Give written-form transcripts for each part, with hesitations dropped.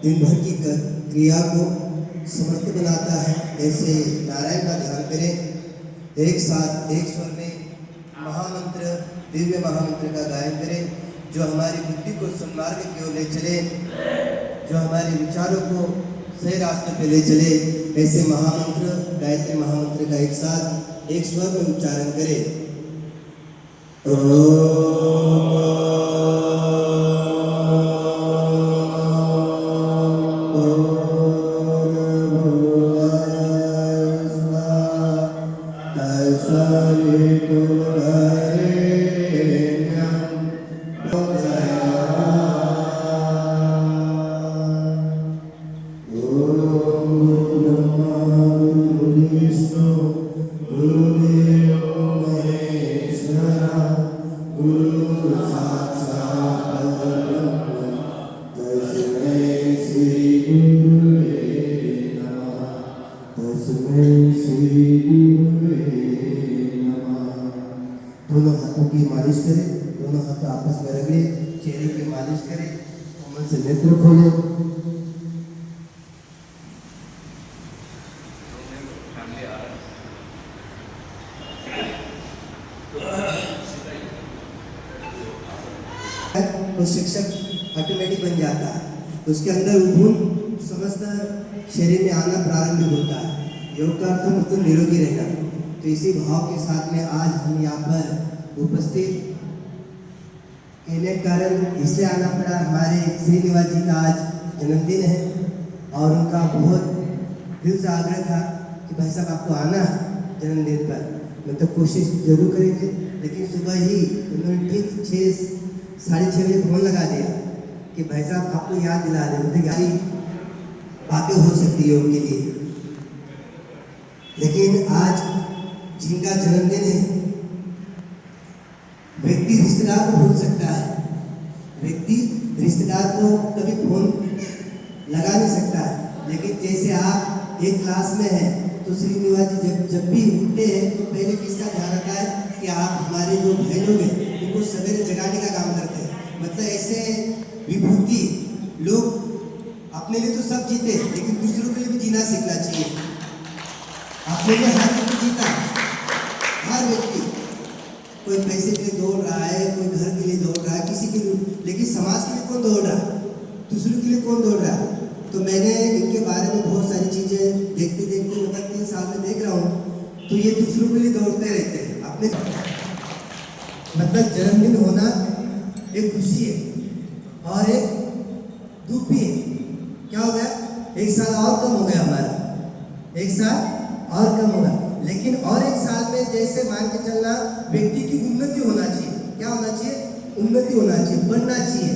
दिन भर की क्रिया को समर्थ बनाता है, ऐसे नारायण का ध्यान करें। एक साथ एक स्वर में महामंत्र, दिव्य महामंत्र का गायन करें, जो हमारी बुद्धि को सन्मार्ग की ओर ले चले, जो हमारे विचारों को सही रास्ते पे ले चले। ऐसे महामंत्र, गायत्री महामंत्र का एक साथ एक स्वर में उच्चारण करें। दोनों हाथों की मालिश करें, दोनों हाथ आपस में रगड़े, चेहरे की मालिश करें, कमल से नेत्र खोलो। तो शिक्षक ऑटोमेटिक बन जाता है, उसके अंदर गुण समस्त शरीर में आना प्रारंभ होता है। योग का अर्थ मतलब निरोगी रहना। तो इसी भाव के साथ में आज हम यहाँ पर उपस्थित कहने के कारण इसलिए आना पड़ा, हमारे श्रीनिवास जी का आज जन्मदिन है और उनका बहुत दिल से आग्रह था कि भाई साहब आपको आना जन्मदिन पर। मतलब तो कोशिश जरूर करेंगे, लेकिन सुबह ही उन्होंने ठीक 6-6:30 बजे फोन लगा दिया कि भाई साहब आपको याद दिला दें, मतलब यारी बातें हो सकती है उनके लिए। लेकिन आज जिनका जन्मदिन है, व्यक्ति रिश्तेदार को भूल सकता है, व्यक्ति रिश्तेदार को कभी फोन लगा नहीं सकता है। लेकिन जैसे आप एक क्लास में हैं तो श्रीनिवास जी जब भी उठते हैं तो पहले किसका ध्यान रखा है कि आप हमारे जो भाई लोग हैं उनको सवेरे जगाने का काम करते हैं। मतलब ऐसे विभूति लोग अपने लिए तो सब जीते हैं, लेकिन दूसरों के लिए भी जीना सीखना चाहिए। अपने लिए हर व्यक्ति जीता, हर व्यक्ति, कोई पैसे के लिए दौड़ रहा है, कोई घर के लिए दौड़ रहा है, किसी के लिए, लेकिन समाज के लिए कौन दौड़ रहा है, दूसरों के लिए कौन दौड़ रहा है। तो मैंने इनके बारे में बहुत सारी चीज़ें देखते देखते मतलब 3 साल में देख रहा हूँ, तो ये दूसरों के लिए दौड़ते रहते हैं। अपने मतलब जन्मदिन होना एक खुशी है और एक दुख भी है। क्या हो गया, एक साल और कम हो गया हमारा, एक साल और कम होगा, लेकिन और एक साल में जैसे मान के चलना व्यक्ति की उन्नति होना चाहिए। क्या होना चाहिए, उन्नति होना चाहिए, बढ़ना चाहिए।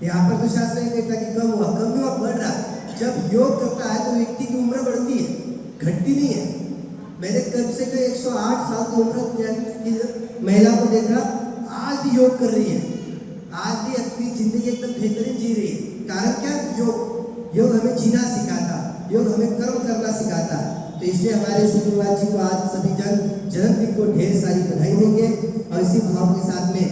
यहाँ पर तो शास्त्र नहीं कहता कि कम हुआ, कम हुआ, बढ़ रहा है। जब योग करता है तो व्यक्ति की उम्र बढ़ती है, घटती नहीं है। मैंने कब से 108 साल की उम्र की महिला को देखा, आज भी योग कर रही है, आज भी अपनी जिंदगी एकदम बेहतरीन जी रही है। कारण क्या, योग। योग हमें जीना सिखाता, योग हमें कर्म करना सिखाता है। तो इसलिए हमारे श्रीनिवास जी को आज सभी जन जन्मदिन को ढेर सारी बधाई देंगे और इसी भाव के साथ में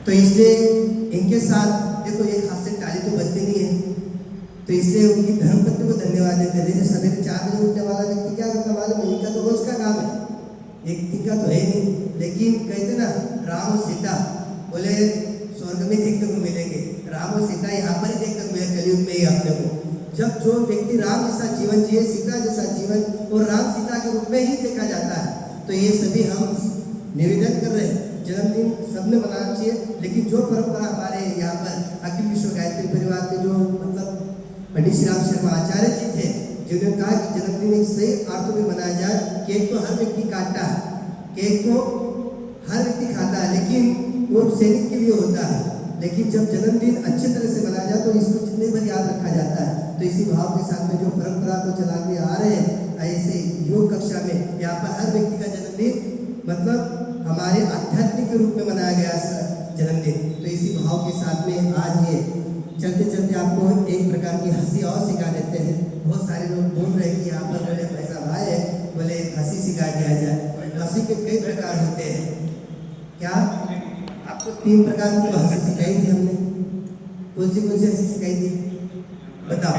तो इसलिए इनके साथ देखो एक हाथ से ताली तो बजती नहीं है, तो इसलिए उनकी धर्मपत्नी को धन्यवाद देते हैं। जैसे सवेरे 4 बजे उठने वाला व्यक्ति क्या करता मालूम है, इनका तो रोज का काम है, एक दिन का तो है नहीं। लेकिन कहते ना राम और सीता बोले स्वर्ग में देखने को मिलेंगे, राम और सीता यहाँ पर ही देखने को मिले कलयुग में ही अपने को। जब जो व्यक्ति राम जैसा जीवन जिए, सीता जैसा जीवन और राम सीता के रूप में ही देखा जाता है। तो ये सभी हम निवेदन कर रहे हैं, जन्मदिन सबने मनाना चाहिए। लेकिन जो परंपरा हमारे यहाँ पर अखिल विश्व गायत्री परिवार के जो मतलब पंडित श्री राम शर्मा आचार्य जी थे, जिन्होंने कहा कि जन्मदिन एक सही अर्थों में मनाया जाए। केक तो हर व्यक्ति काटता है, केक को हर व्यक्ति खाता है, लेकिन वो सैनिक के लिए होता है। लेकिन जब जन्मदिन अच्छे तरह से मनाया जाए तो इसको जितने भर याद रखा जाता है। तो इसी भाव के साथ में जो परंपरा को चलाते आ रहे हैं, ऐसे योग कक्षा में यहाँ पर हर व्यक्ति का जन्मदिन मतलब हमारे आध्यात्मिक के रूप में मनाया गया जन्मदिन। तो इसी भाव के साथ में आज ये चलते चलते आपको एक प्रकार की हंसी और सिखा देते हैं। बहुत सारे लोग बोल रहे हैं कि यहाँ पर बोले पैसा भाई है, बोले हंसी सिखा दिया जाए। हंसी के कई प्रकार होते हैं। क्या आपको 3 प्रकार की तो हंसी सिखाई थी हमने। कौन सी हंसी सिखाई थी बताओ?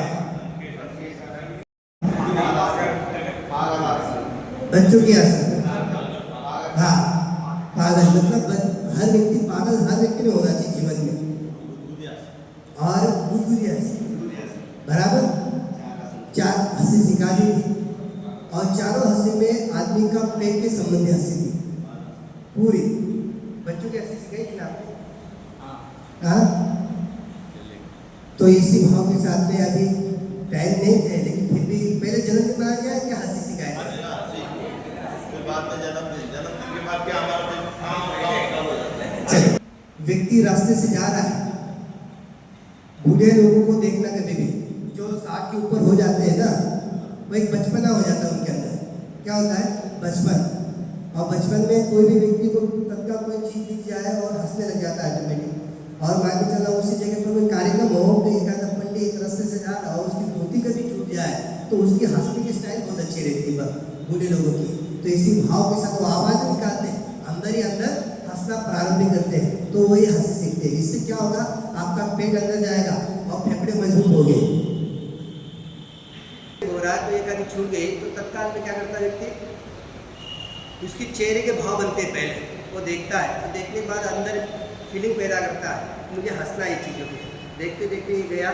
बच्चों की हंसी। हाँ, पागल मतलब हर व्यक्ति पागल हर व्यक्ति में होना चाहिए जीवन में। और बुद्धि हंसी बराबर 4 हंसी सिखा दी थी। और चारों हंसी में आदमी का पेट के संबंधी हंसी थी पूरी। बच्चों की हंसी सिखाई थी ना आपने? हाँ। तो इसी भाव के साथ में अभी टाइम नहीं थे, लेकिन फिर भी पहले जन्मदिन मनाया गया कि हंसी सिखाई? चलिए, व्यक्ति रास्ते से जा रहा है, बूढ़े लोगों को देखना कभी भी जो 60 के ऊपर हो जाते हैं ना, वो एक बचपना हो जाता है उनके अंदर। क्या होता है? बचपन। और बचपन में कोई भी व्यक्ति को तत्काल कोई चीज दिख जाए और हंसने लग जाता है ऑटोमेटिक। और मान के चला उसी जगह पर कोई कार्यक्रम हो, तो एक आधा पंडित एक रास्ते से जा रहा हो, उसकी धोती कभी छूट जाए तो उसकी हंसने की स्टाइल बहुत अच्छी रहती है बूढ़े लोगों की। तो इसी भाव के साथ वो आवाज निकालते हैं, अंदर ही अंदर हंसना प्रारंभ करते हैं, तो वही हंसी सीखते हैं। इससे क्या होगा? आपका पेट अंदर जाएगा और फेफड़े मजबूत हो गए। हो रहा है तो एक आदमी छूट गई तो तत्काल में क्या करता है व्यक्ति? उसकी चेहरे के भाव बनते हैं पहले, वो देखता है, तो देखने के बाद अंदर फीलिंग पैदा करता है, मुझे हंसना है चीज़ों को। देखते देखते ही गया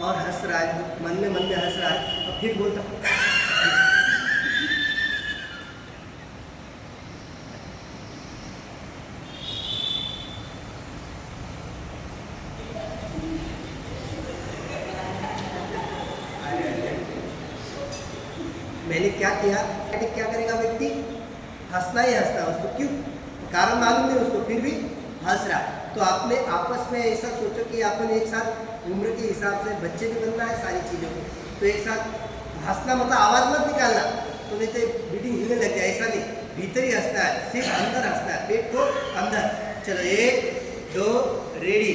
और हंस रहा है, मन में हंस रहा है, और फिर बोलता मैंने क्या किया? क्या करेगा व्यक्ति? हंसना ही हंसना। उसको क्यों? कारण मालूम नहीं उसको, फिर भी हंस रहा। तो आपने आपस में ऐसा सोचो कि अपन एक साथ उम्र के हिसाब से बच्चे भी बनना है सारी चीज़ों को, तो एक साथ हंसना मतलब आवाज़ मत निकालना, तो नहीं तो बीटिंग हिलने लग जाए। ऐसा नहीं, भीतर ही हंसना है, सिर्फ अंदर हंसना है, पेट को अंदर। चलो 1 2 रेडी।